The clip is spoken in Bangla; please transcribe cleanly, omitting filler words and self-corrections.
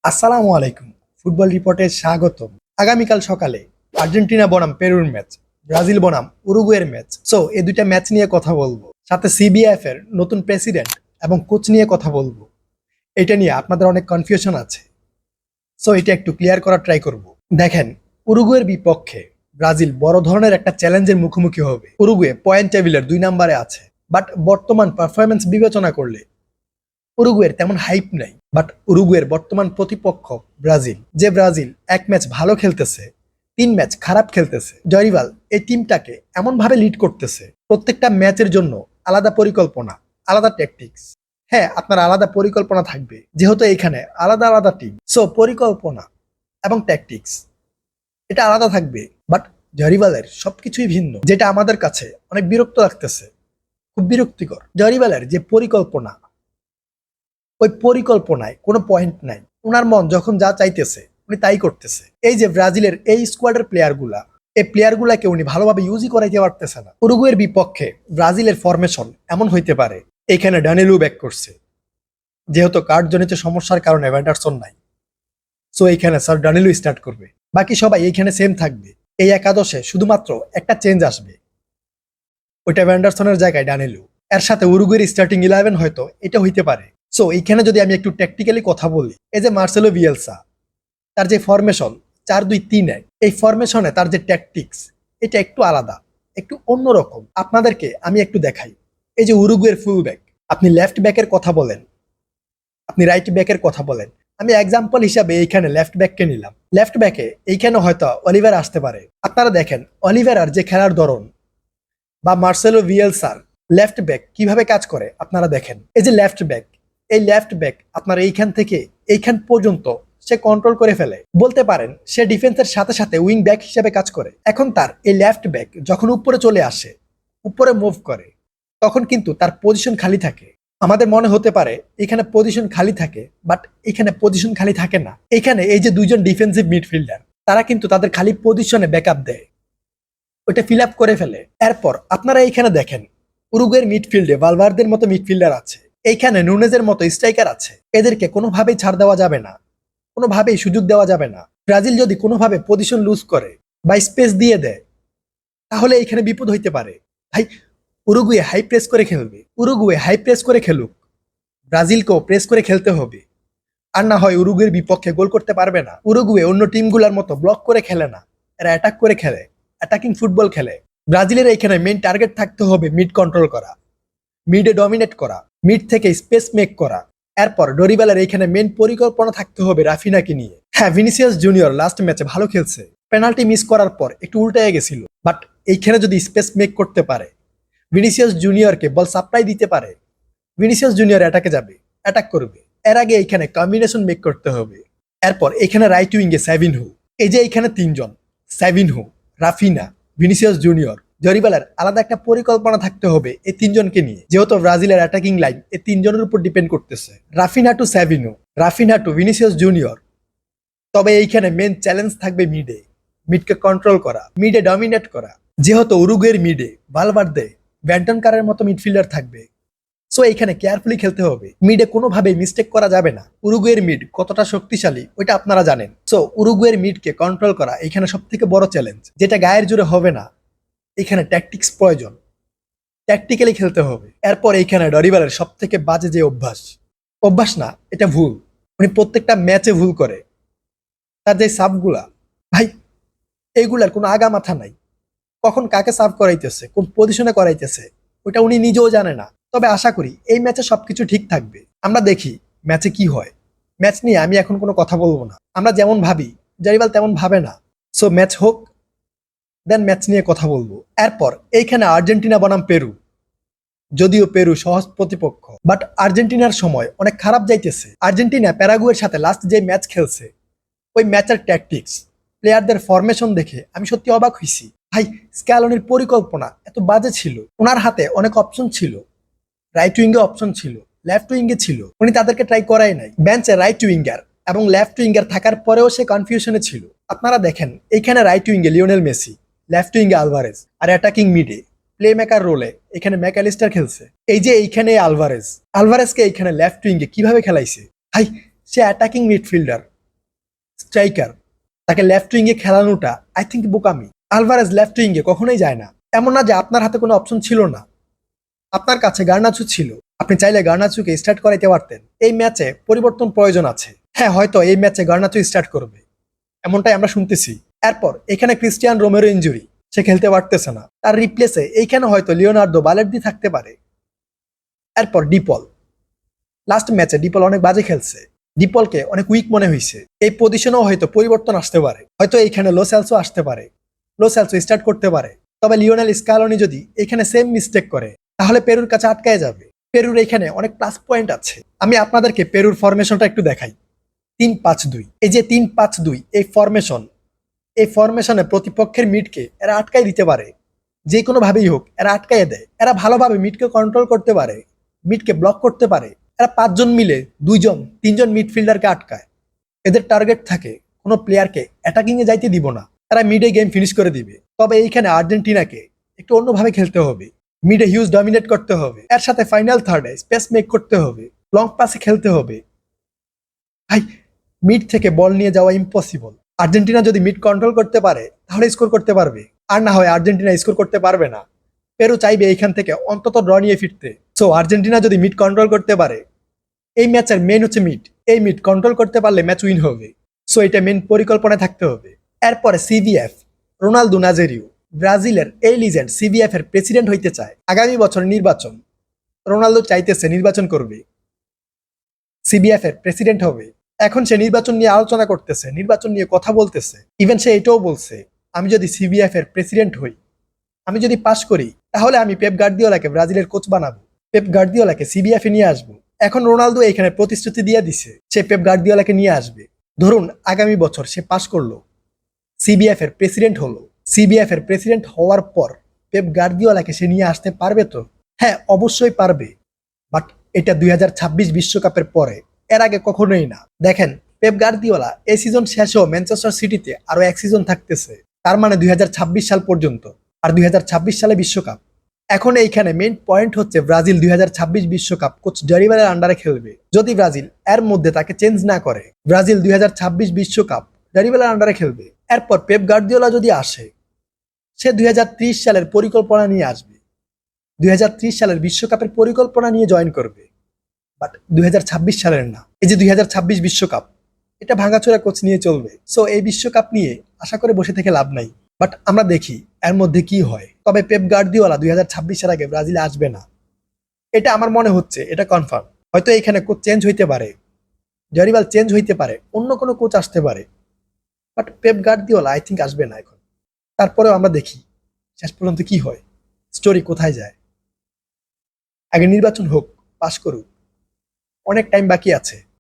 আসসালামু আলাইকুম। ফুটবল রিপোর্টে স্বাগতম। আগামীকাল সকালে আর্জেন্টিনা বনাম পেরুর ম্যাচ, ব্রাজিল বনাম উরুগুয়ের ম্যাচ। সো এই দুইটা ম্যাচ নিয়ে কথা বলবো, সাথে সিবিএফ এর নতুন প্রেসিডেন্ট এবং কোচ নিয়ে কথা বলবো। এটা নিয়ে আপনাদের অনেক কনফিউশন আছে, সো এটা একটু ক্লিয়ার করার ট্রাই করব। দেখেন, উরুগুয়ের বিপক্ষে ব্রাজিল বড় ধরনের একটা চ্যালেঞ্জের মুখোমুখি হবে। উরুগুয়ে পয়েন্ট টেবিলের 2 নম্বরে আছে, বাট বর্তমান পারফরমেন্স বিবেচনা করলে উরুগুয়ের তেমন হাইপ নাই। বাট উরুগুয়ের বর্তমান প্রতিপক্ষ ব্রাজিল, যে ব্রাজিল এক ম্যাচ ভালো খেলতেছে, 3 ম্যাচ খারাপ খেলতেছে। জয়রিভাল এই টিমটাকে এমন ভাবে লিড করতেছে, প্রত্যেকটা ম্যাচের জন্য আলাদা পরিকল্পনা, আলাদা ট্যাকটিক্স। হ্যাঁ, আপনার আলাদা পরিকল্পনা থাকবে, যেহেতু এখানে আলাদা আলাদা টিম। সো পরিকল্পনা এবং ট্যাকটিক্স এটা আলাদা থাকবে, বাট জয়রিভালের সবকিছুই ভিন্ন, যেটা আমাদের কাছে অনেক বিরক্ত লাগতেছে, খুব বিরক্তিকর। জয়রিভালের যে পরিকল্পনা, ওই পরিকল্পনায় কোনো পয়েন্ট নাই। ওনার মন যখন যা চাইতেছে উনি তাই করতেছে। এই যে ব্রাজিলের এই স্কোয়াডের প্লেয়ারগুলা, এই প্লেয়ারগুলাকে উনি ভালোভাবে ইউজই করাইতে পারতেছে না। উরুগুয়ের বিপক্ষে ব্রাজিলের ফরমেশন এমন হইতে পারে, এখানে ডানিলু ব্যাক করছে, যেহেতু কার্ডজনিত সমস্যার কারণে ভ্যান্ডারসন নাই। সো এইখানে স্যার ডানিলু স্টার্ট করবে, বাকি সবাই এইখানে সেম থাকবে। এই একাদশে শুধুমাত্র একটা চেঞ্জ আসবে, ওইটা ভ্যান্ডারসনের জায়গায় ডানিলু। এর সাথে উরুগুয়ের স্টার্টিং 11 হয়তো এটা হইতে পারে। সো এইখানে যদি আমি একটু ট্যাকটিক্যালি কথা বলি, এই যে মার্সেলো বিয়েলসা, তার যে ফরমেশন 4-2-3-1, এই ফরমেশনে তার যে ট্যাকটিক্স এটা একটু আলাদা, একটু অন্যরকম। আপনাদেরকে আমি একটু দেখাই। এই যে উরুগুয়ের ফুল ব্যাক, আপনি লেফট ব্যাকের কথা বলেন, আপনি রাইট ব্যাকের কথা বলেন, আমি এক্সাম্পল হিসাবে এইখানে লেফট ব্যাককে নিলাম। লেফট ব্যাকে এইখানে হয়তো অলিভার আসতে পারে। আপনারা দেখেন অলিভার যে খেলার ধরন বা মার্সেলো বিয়েলসার লেফট ব্যাক কিভাবে কাজ করে আপনারা দেখেন। এই যে লেফট ব্যাক, এই লেফট ব্যাক আপনার এইখান থেকে এইখান পর্যন্ত সে কন্ট্রোল করে ফেলে। বলতে পারেন সে ডিফেন্সের সাথে সাথে উইং ব্যাক হিসেবে কাজ করে। এখন তার এই লেফট ব্যাক যখন উপরে চলে আসে, উপরে মুভ করে, তখন কিন্তু তার পজিশন খালি থাকে। আমাদের মনে হতে পারে এখানে পজিশন খালি থাকে, বাট এখানে পজিশন খালি থাকে না। এখানে এই যে দুইজন ডিফেন্সিভ মিডফিল্ডার, তারা কিন্তু তাদের খালি পজিশনে ব্যাকআপ দেয়, ওইটা ফিল আপ করে ফেলে। এরপর আপনারা এইখানে দেখেন উরুগুয়ের মিডফিল্ডে ভালভার্দের মতো মিডফিল্ডার আছে, এইখানে নুনেজের মতো স্ট্রাইকার আছে। এদেরকে কোনোভাবেই ছাড় দেওয়া যাবে না, কোনোভাবেই সুযোগ দেওয়া যাবে না। ব্রাজিল যদি কোনোভাবে পজিশন লুজ করে বা স্পেস দিয়ে দেয়, তাহলে এখানে বিপদ হইতে পারে। ভাই, উরুগুয়ে হাই প্রেস করে খেলবে, উরুগুয়ে হাই প্রেস করে খেলুক, ব্রাজিলকেও প্রেস করে খেলতে হবে। আর না হয় উরুগুয়ের বিপক্ষে গোল করতে পারবে না। উরুগুয়ে অন্য টিমগুলোর মতো ব্লক করে খেলে না, এরা অ্যাটাক করে খেলে, অ্যাটাকিং ফুটবল খেলে। ব্রাজিলের এখানে মেইন টার্গেট থাকতে হবে মিড কন্ট্রোল করা, মিডে ডমিনেট করা, মিড থেকে স্পেস মেক করা। এরপর ডরিবালের এখানে মেইন পরিকল্পনা থাকতে হবে রাফিনাকে নিয়ে। হ্যাঁ, ভিনিসিয়াস জুনিয়র লাস্ট ম্যাচে ভালো খেলছে, পেনাল্টি মিস করার পর একটু উল্টায় গেছিল, বাট এইখানে যদি স্পেস মেক করতে পারে, ভিনিসিয়াস জুনিয়রকে বল সাপ্লাই দিতে পারে, ভিনিসিয়াস জুনিয়র অ্যাটাকে যাবে, অ্যাটাক করবে। এর আগে এখানে কম্বিনেশন মেক করতে হবে। এরপর এখানে রাইট উইঙ্গে সাভিনহো, এই যে এখানে 3 জন, সাভিনহো, রাফিনা, ভিনিসিয়াস জুনিয়র, জরিবালার আলাদা একটা পরিকল্পনা থাকতে হবে এই 3 জনকে নিয়ে, যেহেতু ব্রাজিলের অ্যাটাকিং লাইন এই 3 জনের উপর ডিপেন্ড করতেছে, Raphinha to Savinho, Raphinha to Vinicius junior. তবে এইখানে মেন চ্যালেঞ্জ থাকবে মিডে, মিডকে কন্ট্রোল করা, মিডে ডমিনেট করা। যেহেতু উরুগুয়ের মিডে ভালভার্দে, ভ্যান্টনকারের মতো মিডফিল্ডার থাকবে, সো এখানে কেয়ারফুলি খেলতে হবে, মিডে কোনোভাবে মিস্টেক করা যাবে না। উরুগুয়ের মিড কতটা শক্তিশালী ওইটা আপনারা জানেন। সো উরুগুয়ের মিডকে কন্ট্রোল করা এখানে সব থেকে বড় চ্যালেঞ্জ, যেটা গায়ের জোরে হবে না। এখানে ট্যাকটিক্স প্রয়োজন, ট্যাকটিক্যালি খেলতে হবে। এরপর এইখানে ডরিবালের সব থেকে বাজে যে অভ্যাস, অভ্যাস না এটা ভুল, উনি প্রত্যেকটা ম্যাচে ভুল করে। তার যে সাবগুলা, ভাই এইগুলার কোনো আগা মাথা নাই, কখন কাকে সার্ভ করাইতেছে, কোন পজিশনে করাইতেছে, ওইটা উনি নিজেও জানে না। তবে আশা করি এই ম্যাচে সবকিছু ঠিক থাকবে। আমরা দেখি ম্যাচে কি হয়। ম্যাচ নিয়ে আমি এখন কোনো কথা বলবো না, আমরা যেমন ভাবি জারিবাল তেমন ভাবে না। সো ম্যাচ হোক, দেন ম্যাচ নিয়ে কথা বলবো। এরপর এইখানে আর্জেন্টিনা বনাম পেরু, যদিও পেরু সহজ প্রতিপক্ষ, বাট আর্জেন্টিনার সময় অনেক খারাপ যাইতেছে। আর্জেন্টিনা প্যারাগুয়ের সাথে লাস্ট যে ম্যাচ খেলছে, ওই ম্যাচের ট্যাকটিক্স, প্লেয়ারদের ফরমেশন দেখে আমি সত্যি অবাক হইছি। ভাই, স্ক্যালোনির পরিকল্পনা এত বাজে ছিল, ওনার হাতে অনেক অপশন ছিল, রাইট উইঙ্গে অপশন ছিল, লেফট উইঙ্গে ছিল, উনি তাদেরকে ট্রাই করাই নাই। বেঞ্চে রাইট উইঙ্গার এবং লেফট উইঙ্গার থাকার পরেও সে কনফিউশনে ছিল। আপনারা দেখেন এইখানে রাইট উইঙ্গে লিওনেল মেসি, লেফট উইঙ্গে আলভারেজ, আর অ্যাটাকিং মিডে প্লে মেকার রোলে এখানে ম্যাকঅ্যালিস্টার খেলছে। এই যে এইখানে আলভারেজকে এইখানে লেফট উইঙ্গে কিভাবে খেলাইছে, ভাই সে অ্যাটাকিং মিডফিল্ডার, স্ট্রাইকার, তাকে লেফট উইং এ খেলানোটা আই থিঙ্ক বোকামি। আলভারেজ লেফট উইং এ কখনোই যায় না। এমন না যে আপনার হাতে কোনো অপশন ছিল না, আপনার কাছে গার্নাচো ছিল, আপনি চাইলে গার্নাচোকে স্টার্ট করাইতে পারতেন। এই ম্যাচে পরিবর্তন প্রয়োজন আছে। হ্যাঁ, হয়তো এই ম্যাচে গার্নাচো স্টার্ট করবে, এমনটাই আমরা শুনতেছি। এরপর এখানে ক্রিস্টিয়ান রোমেরো ইনজুরি, সে খেলতে পারতেছে না। তার রিপ্লেসে এইখানে হয়তো লিওনার্দো বালের্দি থাকতে পারে। এরপর ডিপল, লাস্ট ম্যাচে ডিপল অনেক বাজে খেলছে, ডিপলকে অনেক উইক মনে হয়েছে। এই পজিশনেও হয়তো পরিবর্তন আসতে পারে, হয়তো এইখানে লো সেলসো আসতে পারে, লো সেলসো স্টার্ট করতে পারে। তবে লিওনেল স্কালোনি যদি এখানে সেম মিস্টেক করে তাহলে পেরুর কাছে আটকায় যাবে। পেরুর এখানে অনেক প্লাস পয়েন্ট আছে। আমি আপনাদেরকে পেরুর ফরমেশনটা একটু দেখাই। 3-5-2, এই যে 3-5-2 এই ফরমেশনে প্রতিপক্ষের মিডকে এরা আটকাই দিতে পারে। যে কোনো ভাবেই হোক এরা আটকাই দেয়। এরা ভালোভাবে মিডকে কন্ট্রোল করতে পারে, মিডকে ব্লক করতে পারে। এরা 5 জন মিলে 2-3 জন মিডফিল্ডারকে আটকায়। এদের টার্গেট থাকে কোনো প্লেয়ারকে অ্যাটাকিং এ যাইতে দিব না, তারা মিডে গেম ফিনিশ করে দিবে। তবে এইখানে আর্জেন্টিনাকে একটু অন্যভাবে খেলতে হবে, মিডে হিউজ ডমিনেট করতে হবে, এর সাথে ফাইনাল থার্ডে স্পেস মেক করতে হবে, লং পাসে খেলতে হবে। ভাই, মিড থেকে বল নিয়ে যাওয়া ইম্পসিবল। আর্জেন্টিনা যদি মিড কন্ট্রোল করতে পারে তাহলে স্কোর করতে পারবে, আর না হয় আর্জেন্টিনা স্কোর করতে পারবে না। পেরু চাইবে এইখান থেকে অন্তত ড্র নিয়ে ফিরতে। সো আর্জেন্টিনা যদি মিড কন্ট্রোল করতে পারে, এই ম্যাচের মেন হচ্ছে মিড, এই মিড কন্ট্রোল করতে পারলে ম্যাচ উইন হবে। সো এটা মেন পরিকল্পনায় থাকতে হবে। এরপরে সিবিএফ, রোনালদো নাজেরিও, ব্রাজিলের এই লিজেন্ড সিবিএফ এর প্রেসিডেন্ট হইতে চায়। আগামী বছর নির্বাচন, রোনালদো চাইতেছে নির্বাচন করবে, সিবিএফ এর প্রেসিডেন্ট হবে। এখন সে নির্বাচন নিয়ে আলোচনা করতেছে, নির্বাচন নিয়ে কথা বলতেছে। ইভেন সে এটাও বলছে, আমি যদি সিবিএফ এর প্রেসিডেন্ট হই, আমি যদি পাশ করি, তাহলে আমি পেপ গার্দিওলাকে ব্রাজিলের কোচ বানাবো, পেপ গার্দিওলাকে সিবিএফ এ নিয়ে আসবো। এখন রোনালদো এখানে প্রতিশ্রুতি দিয়ে দিছে সে পেপ গার্দিওলাকে নিয়ে আসবে। ধরুন আগামী বছর সে পাশ করলো, সিবিএফ এর প্রেসিডেন্ট হলো, সিবিএফ এর প্রেসিডেন্ট হওয়ার পর পেপ গার্দিওলাকে সে নিয়ে আসতে পারবে তো? হ্যাঁ, অবশ্যই পারবে, বাট এটা 2026 বিশ্বকাপের পরে, এর আগে কখনোই না। দেখেন, পেপ গার্দিওলা এই সিজন শেষেও ম্যানচেস্টার সিটিতে আরো এক সিজন থাকতেছে, তার মানে 2026 সাল পর্যন্ত। আর 2026 সালে বিশ্বকাপ। এখন এইখানে মেইন পয়েন্ট হচ্ছে ব্রাজিল 2026 বিশ্বকাপ কোচ ডেরিবালের আন্ডারে খেলবে। যদি ব্রাজিল এর মধ্যে তাকে চেঞ্জ না করে, ব্রাজিল 2026 বিশ্বকাপ ডেরিবালের আন্ডারে খেলবে। এরপর পেপ গার্দিওলা যদি আসে, সে 2030 সালের পরিকল্পনা নিয়ে আসবে, 2030 সালের বিশ্বকাপের পরিকল্পনা নিয়ে জয়েন করবে, বাট 2026 সালের না। এই যে 2026 বিশ্বকাপ, এটা ভাঙাচোরা কোচ নিয়ে চলবে। সো এই বিশ্বকাপ নিয়ে আশা করে বসে থেকে লাভ নাই, বাট আমরা দেখি এর মধ্যে কি হয়। তবে পেপ গার্দিওলা 2026 এর আগে ব্রাজিলে আসবে না, এটা আমার মনে হচ্ছে, এটা কনফার্ম। হয়তো এখানে কোচ চেঞ্জ হইতে পারে, ডেরিবাল চেঞ্জ হইতে পারে, অন্য কোনো কোচ আসতে পারে, but Pep Guardiola I think আসবে না এখন। তারপরেও আমরা দেখি শেষ পর্যন্ত কি হয়, স্টোরি কোথায় যায়। আগে নির্বাচন হোক, পাশ করুক, অনেক টাইম বাকি আছে।